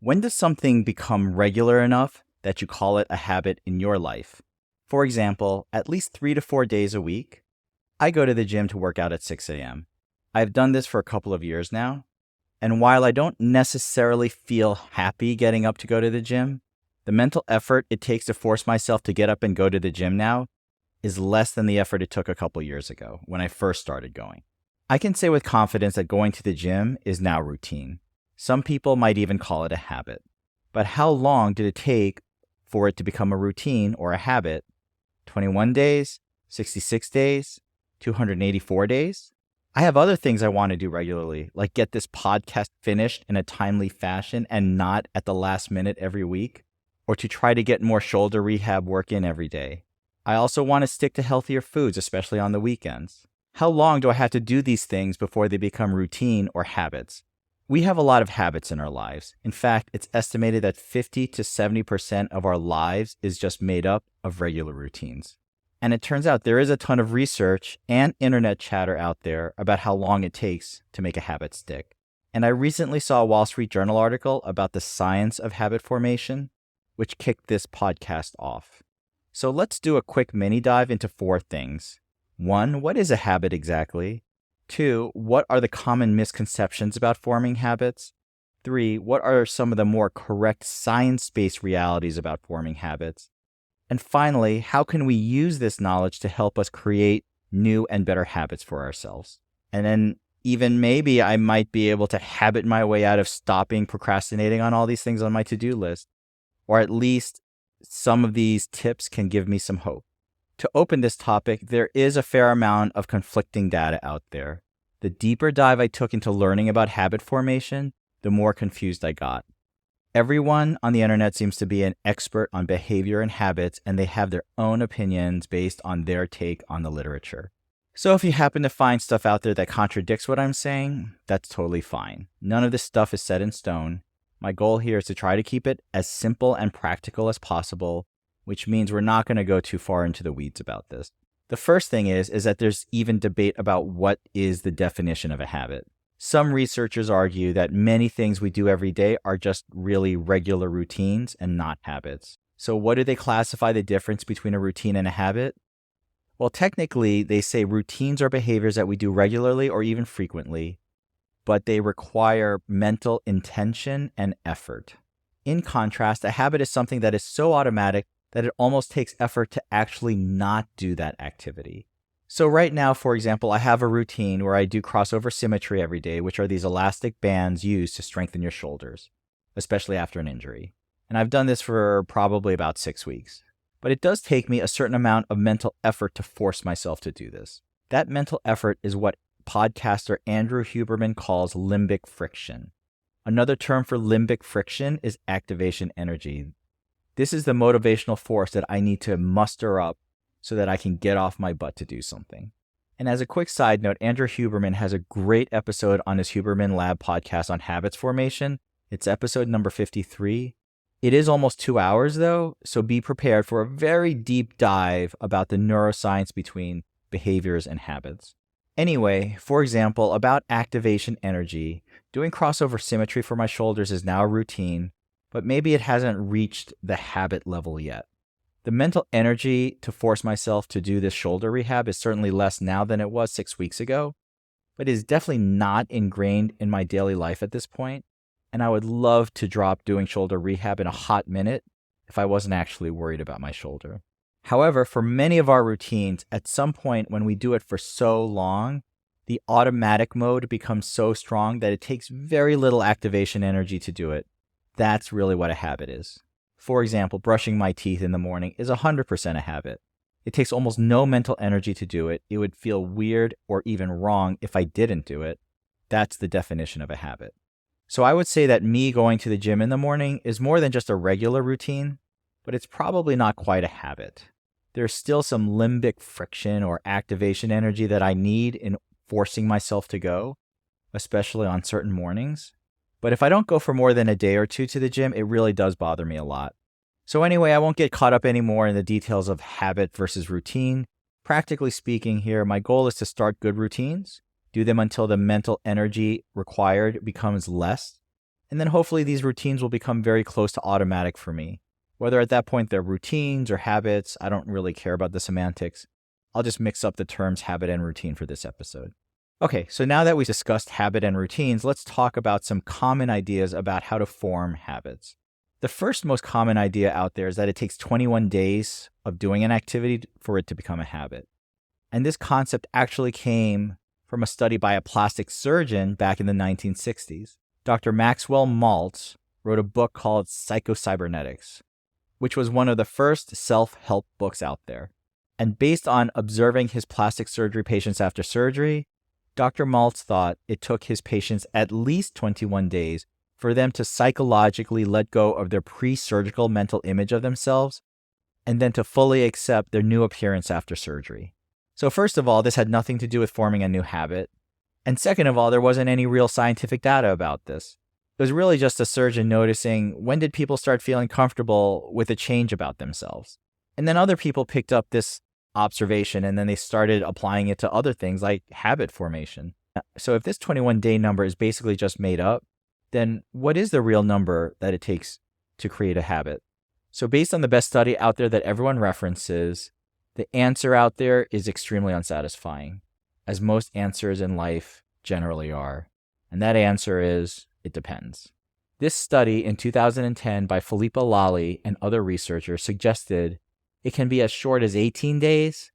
When does something become regular enough that you call it a habit in your life? For example, at least 3 to 4 days a week, I go to the gym to work out at 6 a.m. I've done this for a couple of years now, and while I don't necessarily feel happy getting up to go to the gym, the mental effort it takes to force myself to get up and go to the gym now is less than the effort it took a couple years ago when I first started going. I can say with confidence that going to the gym is now routine. Some people might even call it a habit. But how long did it take for it to become a routine or a habit? 21 days? 66 days? 284 days? I have other things I want to do regularly, like get this podcast finished in a timely fashion and not at the last minute every week, or to try to get more shoulder rehab work in every day. I also want to stick to healthier foods, especially on the weekends. How long do I have to do these things before they become routine or habits? We have a lot of habits in our lives. In fact, it's estimated that 50 to 70% of our lives is just made up of regular routines. And it turns out there is a ton of research and internet chatter out there about how long it takes to make a habit stick. And I recently saw a Wall Street Journal article about the science of habit formation, which kicked this podcast off. So let's do a quick mini dive into 4 things. 1, what is a habit exactly? 2, what are the common misconceptions about forming habits? 3, what are some of the more correct science-based realities about forming habits? And finally, how can we use this knowledge to help us create new and better habits for ourselves? And then even maybe I might be able to habit my way out of stopping procrastinating on all these things on my to-do list. Or at least some of these tips can give me some hope. To open this topic, there is a fair amount of conflicting data out there. The deeper dive I took into learning about habit formation, the more confused I got. Everyone on the internet seems to be an expert on behavior and habits, and they have their own opinions based on their take on the literature. So if you happen to find stuff out there that contradicts what I'm saying, that's totally fine. None of this stuff is set in stone. My goal here is to try to keep it as simple and practical as possible, which means we're not going to go too far into the weeds about this. The first thing is that there's even debate about what is the definition of a habit. Some researchers argue that many things we do every day are just really regular routines and not habits. So what do they classify the difference between a routine and a habit? Well, technically, they say routines are behaviors that we do regularly or even frequently, but they require mental intention and effort. In contrast, a habit is something that is so automatic that it almost takes effort to actually not do that activity. So right now, for example, I have a routine where I do crossover symmetry every day, which are these elastic bands used to strengthen your shoulders, especially after an injury. And I've done this for probably about 6 weeks. But it does take me a certain amount of mental effort to force myself to do this. That mental effort is what podcaster Andrew Huberman calls limbic friction. Another term for limbic friction is activation energy. This is the motivational force that I need to muster up so that I can get off my butt to do something. And as a quick side note, Andrew Huberman has a great episode on his Huberman Lab podcast on habits formation. It's episode number 53. It is almost 2 hours though, so be prepared for a very deep dive about the neuroscience between behaviors and habits. Anyway, for example, about activation energy, doing crossover symmetry for my shoulders is now a routine, but maybe it hasn't reached the habit level yet. The mental energy to force myself to do this shoulder rehab is certainly less now than it was 6 weeks ago, but it is definitely not ingrained in my daily life at this point, and I would love to drop doing shoulder rehab in a hot minute if I wasn't actually worried about my shoulder. However, for many of our routines, at some point when we do it for so long, the automatic mode becomes so strong that it takes very little activation energy to do it. That's really what a habit is. For example, brushing my teeth in the morning is 100% a habit. It takes almost no mental energy to do it. It would feel weird or even wrong if I didn't do it. That's the definition of a habit. So I would say that me going to the gym in the morning is more than just a regular routine, but it's probably not quite a habit. There's still some limbic friction or activation energy that I need in forcing myself to go, especially on certain mornings. But if I don't go for more than a day or two to the gym, it really does bother me a lot. So anyway, I won't get caught up anymore in the details of habit versus routine. Practically speaking here, my goal is to start good routines, do them until the mental energy required becomes less, And then hopefully these routines will become very close to automatic for me. Whether at that point they're routines or habits, I don't really care about the semantics. I'll just mix up the terms habit and routine for this episode. Okay, so now that we've discussed habit and routines, let's talk about some common ideas about how to form habits. The first most common idea out there is that it takes 21 days of doing an activity for it to become a habit. And this concept actually came from a study by a plastic surgeon back in the 1960s. Dr. Maxwell Maltz wrote a book called Psychocybernetics, which was one of the first self-help books out there. And based on observing his plastic surgery patients after surgery, Dr. Maltz thought it took his patients at least 21 days for them to psychologically let go of their pre-surgical mental image of themselves and then to fully accept their new appearance after surgery. So first of all, this had nothing to do with forming a new habit. And second of all, there wasn't any real scientific data about this. It was really just a surgeon noticing when did people start feeling comfortable with a change about themselves. And then other people picked up this observation and then they started applying it to other things like habit formation. So if this 21-day number is basically just made up, then what is the real number that it takes to create a habit? So based on the best study out there that everyone references, the answer out there is extremely unsatisfying, as most answers in life generally are. And that answer is, it depends. This study in 2010 by Philippa Lally and other researchers suggested it can be as short as 18 days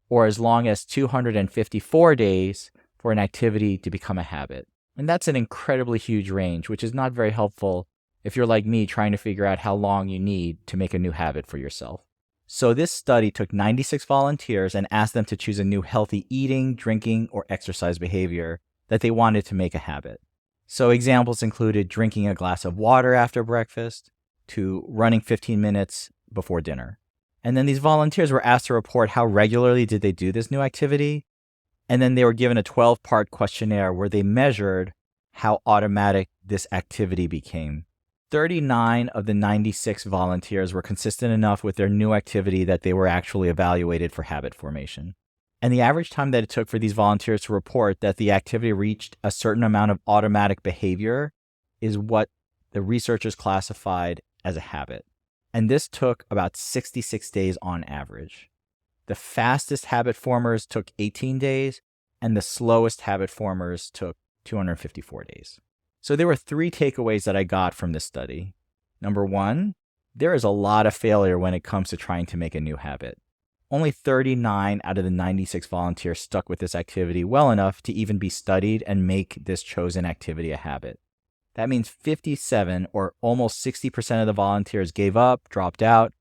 or as long as 254 days for an activity to become a habit. And that's an incredibly huge range, which is not very helpful if you're like me trying to figure out how long you need to make a new habit for yourself. So this study took 96 volunteers and asked them to choose a new healthy eating, drinking, or exercise behavior that they wanted to make a habit. So examples included drinking a glass of water after breakfast to running 15 minutes before dinner. And then these volunteers were asked to report how regularly did they do this new activity. And then they were given a 12-part questionnaire where they measured how automatic this activity became. 39 of the 96 volunteers were consistent enough with their new activity that they were actually evaluated for habit formation. And the average time that it took for these volunteers to report that the activity reached a certain amount of automatic behavior is what the researchers classified as a habit. And this took about 66 days on average. The fastest habit formers took 18 days, and the slowest habit formers took 254 days. So there were 3 takeaways that I got from this study. Number 1, there is a lot of failure when it comes to trying to make a new habit. Only 39 out of the 96 volunteers stuck with this activity well enough to even be studied and make this chosen activity a habit. That means 57 or almost 60% of the volunteers gave up, dropped out,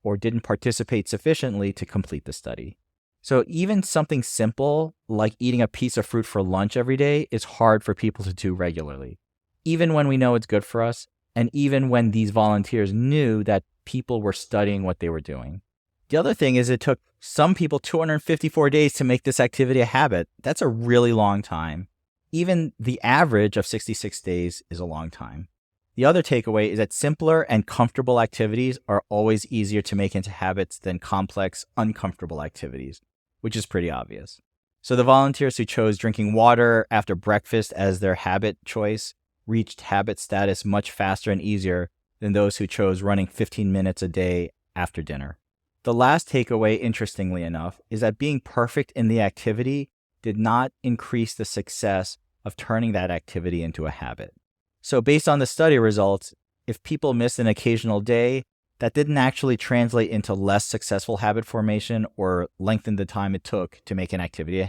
or didn't participate sufficiently to complete the study. So even something simple like eating a piece of fruit for lunch every day is hard for people to do regularly, even when we know it's good for us, and even when these volunteers knew that people were studying what they were doing. The other thing is it took some people 254 days to make this activity a habit. That's a really long time. Even the average of 66 days is a long time. The other takeaway is that simpler and comfortable activities are always easier to make into habits than complex, uncomfortable activities, which is pretty obvious. So the volunteers who chose drinking water after breakfast as their habit choice reached habit status much faster and easier than those who chose running 15 minutes a day after dinner. The last takeaway, interestingly enough, is that being perfect in the activity did not increase the success of turning that activity into a habit. So based on the study results, if people missed an occasional day, that didn't actually translate into less successful habit formation or lengthen the time it took to make an activity a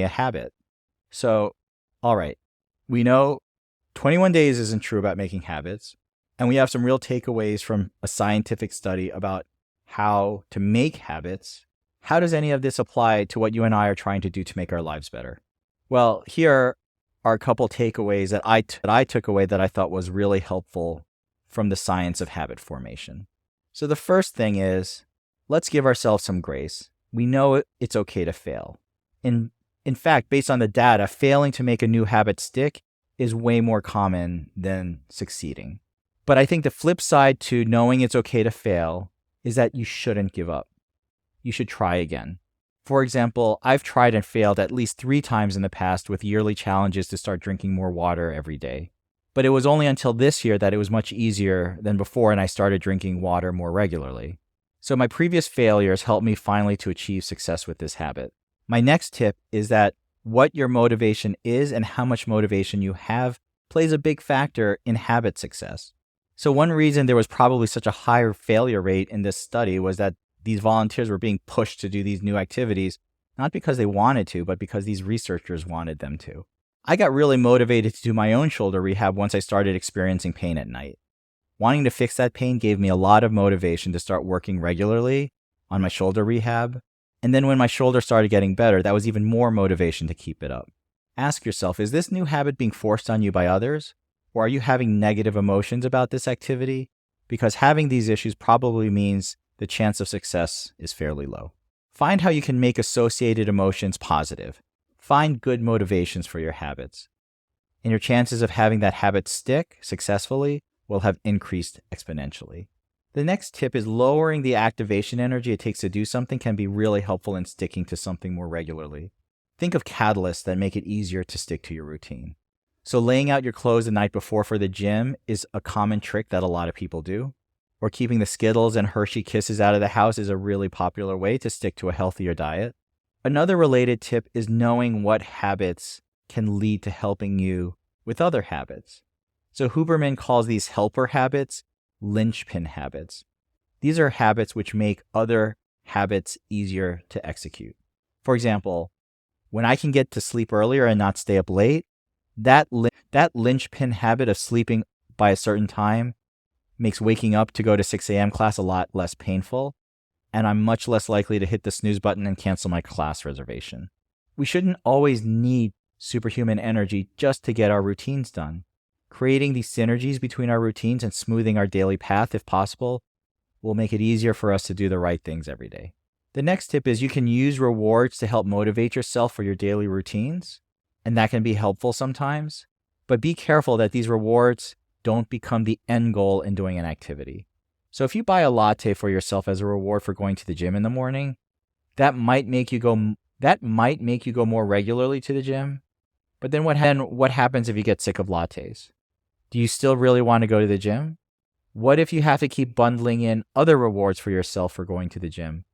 habit. So, all right, we know 21 days isn't true about making habits, and we have some real takeaways from a scientific study about how to make habits. How does any of this apply to what you and I are trying to do to make our lives better? Well, here are a couple takeaways that I took away that I thought was really helpful from the science of habit formation. So the first thing is, let's give ourselves some grace. We know it's okay to fail. In fact, based on the data, failing to make a new habit stick is way more common than succeeding. But I think the flip side to knowing it's okay to fail is that you shouldn't give up. You should try again. For example, I've tried and failed at least 3 times in the past with yearly challenges to start drinking more water every day. But it was only until this year that it was much easier than before and I started drinking water more regularly. So my previous failures helped me finally to achieve success with this habit. My next tip is that what your motivation is and how much motivation you have plays a big factor in habit success. So one reason there was probably such a higher failure rate in this study was that these volunteers were being pushed to do these new activities, not because they wanted to, but because these researchers wanted them to. I got really motivated to do my own shoulder rehab once I started experiencing pain at night. Wanting to fix that pain gave me a lot of motivation to start working regularly on my shoulder rehab. And then when my shoulder started getting better, that was even more motivation to keep it up. Ask yourself, is this new habit being forced on you by others? Or are you having negative emotions about this activity? Because having these issues probably means the chance of success is fairly low. Find how you can make associated emotions positive. Find good motivations for your habits. And your chances of having that habit stick successfully will have increased exponentially. The next tip is lowering the activation energy it takes to do something can be really helpful in sticking to something more regularly. Think of catalysts that make it easier to stick to your routine. So laying out your clothes the night before for the gym is a common trick that a lot of people do. Or keeping the Skittles and Hershey Kisses out of the house is a really popular way to stick to a healthier diet. Another related tip is knowing what habits can lead to helping you with other habits. So Huberman calls these helper habits linchpin habits. These are habits which make other habits easier to execute. For example, when I can get to sleep earlier and not stay up late, that linchpin habit of sleeping by a certain time makes waking up to go to 6 a.m. class a lot less painful, and I'm much less likely to hit the snooze button and cancel my class reservation. We shouldn't always need superhuman energy just to get our routines done. Creating these synergies between our routines and smoothing our daily path, if possible, will make it easier for us to do the right things every day. The next tip is you can use rewards to help motivate yourself for your daily routines, and that can be helpful sometimes, but be careful that these rewards don't become the end goal in doing an activity. So if you buy a latte for yourself as a reward for going to the gym in the morning, that might make you go more regularly to the gym. But then what happens if you get sick of lattes? Do you still really want to go to the gym? What if you have to keep bundling in other rewards for yourself for going to the gym?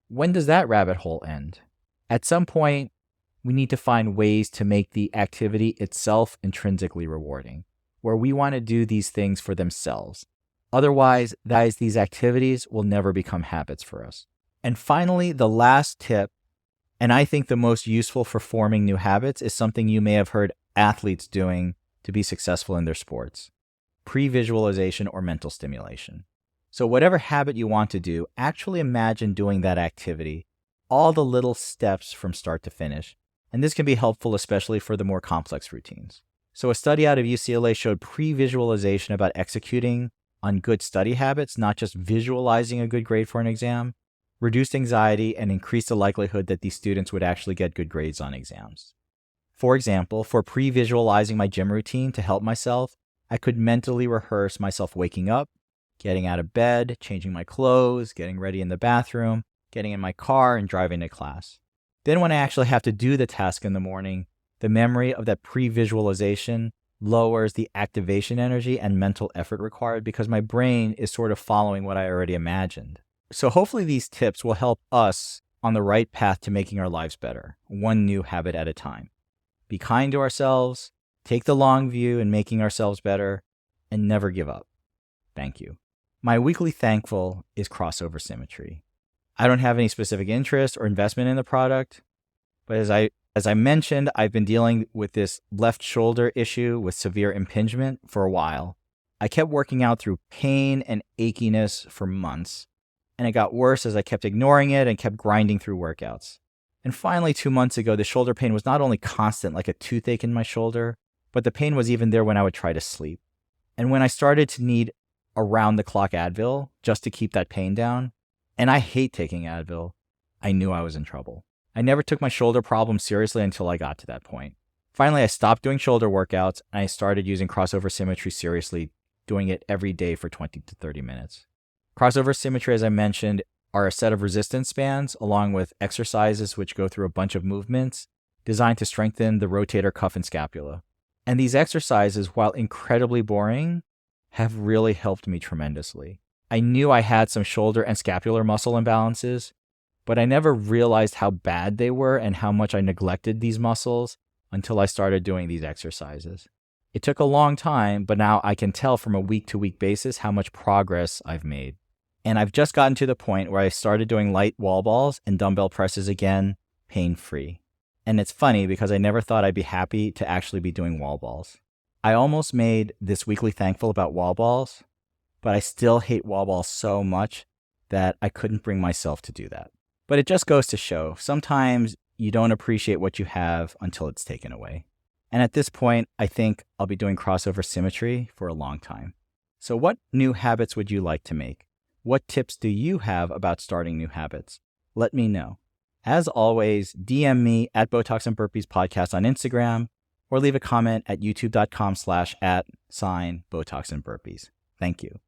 When does that rabbit hole end? At some point, we need to find ways to make the activity itself intrinsically rewarding, where we want to do these things for themselves. Otherwise, these activities will never become habits for us. And finally, the last tip, and I think the most useful for forming new habits, is something you may have heard athletes doing to be successful in their sports: pre-visualization or mental stimulation. So whatever habit you want to do, actually imagine doing that activity, all the little steps from start to finish. And this can be helpful, especially for the more complex routines. So a study out of UCLA showed pre-visualization about executing on good study habits, not just visualizing a good grade for an exam, reduced anxiety and increased the likelihood that these students would actually get good grades on exams. For example, for pre-visualizing my gym routine to help myself, I could mentally rehearse myself waking up, getting out of bed, changing my clothes, getting ready in the bathroom, getting in my car, and driving to class. Then when I actually have to do the task in the morning, the memory of that pre-visualization lowers the activation energy and mental effort required because my brain is sort of following what I already imagined. So hopefully these tips will help us on the right path to making our lives better, one new habit at a time. Be kind to ourselves, take the long view in making ourselves better, and never give up. Thank you. My weekly thankful is crossover symmetry. I don't have any specific interest or investment in the product, but as I mentioned, I've been dealing with this left shoulder issue with severe impingement for a while. I kept working out through pain and achiness for months, and it got worse as I kept ignoring it and kept grinding through workouts. And finally, 2 months ago, the shoulder pain was not only constant like a toothache in my shoulder, but the pain was even there when I would try to sleep. And when I started to need around-the-clock Advil just to keep that pain down, and I hate taking Advil, I knew I was in trouble. I never took my shoulder problem seriously until I got to that point. Finally, I stopped doing shoulder workouts, and I started using crossover symmetry seriously, doing it every day for 20 to 30 minutes. Crossover symmetry, as I mentioned, are a set of resistance bands along with exercises which go through a bunch of movements designed to strengthen the rotator cuff and scapula. And these exercises, while incredibly boring, have really helped me tremendously. I knew I had some shoulder and scapular muscle imbalances, but I never realized how bad they were and how much I neglected these muscles until I started doing these exercises. It took a long time, but now I can tell from a week-to-week basis how much progress I've made. And I've just gotten to the point where I started doing light wall balls and dumbbell presses again, pain-free. And it's funny because I never thought I'd be happy to actually be doing wall balls. I almost made this weekly thankful about wall balls, but I still hate wall balls so much that I couldn't bring myself to do that. But it just goes to show, sometimes you don't appreciate what you have until it's taken away. And at this point, I think I'll be doing crossover symmetry for a long time. So what new habits would you like to make? What tips do you have about starting new habits? Let me know. As always, DM me at Botox and Burpees Podcast on Instagram, or leave a comment at youtube.com/@Botox and Burpees. Thank you.